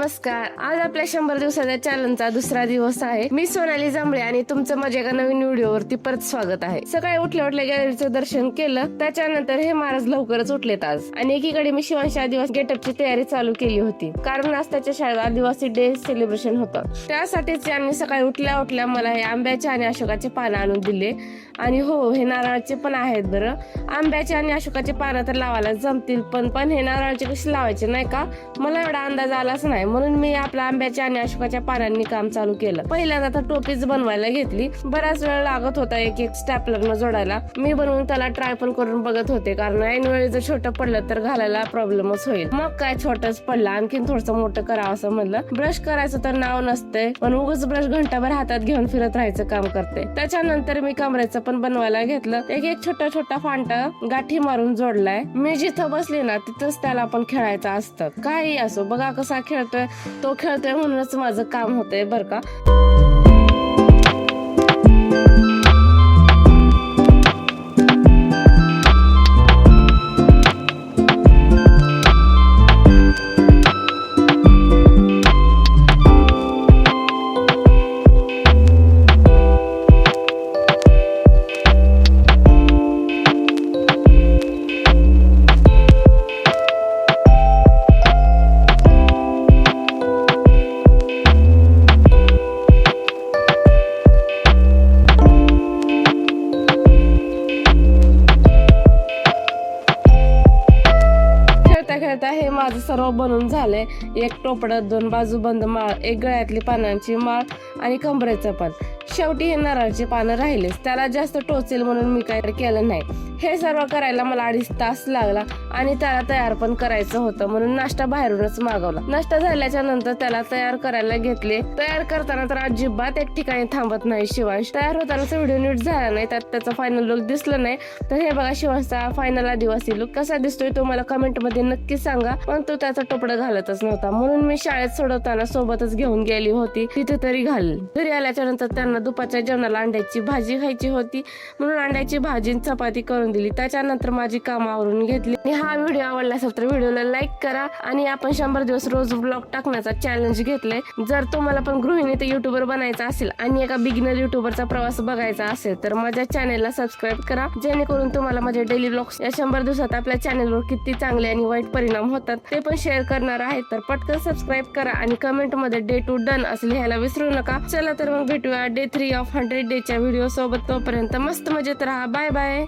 नमस्कार. आज आपल्या 100 दिवसाच्या चॅलेंजचा दुसरा दिवस आहे. मी सोनाली जांभळे आणि तुमचं माझ्या एका नवीन व्हिडिओवरती परत स्वागत आहे. सकाळी उठल्या गॅलरीचं दर्शन केलं, त्याच्यानंतर हे महाराज लवकरच उठलेत आज. आणि एकीकडे मी शिवांशी आदिवासी गेटअपची तयारी चालू केली होती, कारण आज त्याच्या शाळेत आदिवासी डे सेलिब्रेशन होतं. त्यासाठीच त्यांनी सकाळी उठल्या मला हे आंब्याचे आणि अशोकाचे पानं आणून दिले. आणि हो, हे नारळाचे पण आहेत बरं. आंब्याचे आणि अशोकाचे पानं तर लावायला जमतील, पण हे नारळाचे कसे लावायचे नाही का, मला एवढा अंदाज आलाच नाही. म्हणून मी आपल्या आंब्याच्या आणि अशोकाच्या पानांनी काम चालू केलं. पहिल्यांदा तर टोपीच बनवायला घेतली. बराच वेळ लागत होता एक स्टॅपलरनं जोडायला. मी बनवून त्याला ट्राय पण करून बघत होते, कारण ऐन वेळी जर छोटं पडलं तर घालायला प्रॉब्लेमच होईल. मग काय छोटंच पडलं, आणखीन थोडंसं मोठं करावं असं म्हणलं. ब्रश करायचं तर नाव नसतंय, पण उगाच ब्रश घंटाभर हातात घेऊन फिरत राहायचं काम करते. त्याच्यानंतर मी कमरेचं पण बनवायला घेतलं. एक छोटा फांटा गाठी मारून जोडलाय. मी जिथं बसली ना तिथंच त्याला पण खेळायचं असतं. काही असो, बघा कसा खेळतोय तो, खेळतोय म्हणूनच माझं काम होतंय बरं का. खेळता हे माझं सर्व बनून झालंय. एक टोपडं, 2 बाजू बंद माळ, एक गळ्यातली पानांची माळ आणि कमरेचं पण. शेवटी हे नारळाची पानं राहिलेच. त्याला जास्त टोचेल म्हणून मी काही केलं नाही. हे सर्व करायला मला 2.5 तास लागला आणि त्याला तयार पण करायचं होतं, म्हणून नाश्ता बाहेरूनच मागवला. नाश्ता झाल्याच्या नंतर त्याला तयार करायला घेतले. तयार करताना तर अजिबात एक ठिकाणी थांबत नाही शिवांश. तयार होतानाचा व्हिडिओ नीट झाला नाही, त्यात त्याचा फायनल लुक दिसलं नाही. तर हे बघा शिवांशचा फायनल आदिवासी लुक कसा दिसतोय तो मला कमेंट मध्ये नक्की सांगा. पण तो त्याचा टोपडं घालतच नव्हता, म्हणून मी शाळेत सोडवताना सोबतच घेऊन गेली होती. तिथे तरी घाल. घरी आल्याच्या नंतर त्यांना दुपारच्या जेवणाला अंड्याची भाजी खायची होती, म्हणून अंड्याची भाजी चपाती करून दिली. त्याच्यानंतर माझी कामं आवरून घेतली. आणि हा व्हिडिओ आवडला असेल तर व्हिडिओला लाईक करा. आणि आपण 100 दिवस रोज ब्लॉग टाकण्याचा चॅलेंज घेतलाय. जर तुम्हाला पण गृहिणी ते युट्यूबर बनायचं असेल आणि एका बिगिनर युट्यूबरचा प्रवास बघायचा असेल तर माझ्या चॅनेलला सबस्क्राईब करा, जेणेकरून तुम्हाला माझे डेली ब्लॉग्स या 100 दिवसात आपल्या चॅनेलवर किती चांगले आणि वाईट परिणाम होतात ते पण शेअर करणार आहे. तर पटकन सबस्क्राईब करा आणि कमेंट मध्ये डे टू डन असं लिहायला विसरू नका. चला तर मग भेटूया डे 3 ऑफ 100 डेच्या व्हिडिओ सोबत. तोपर्यंत मस्त मजेत राहा. Bye bye.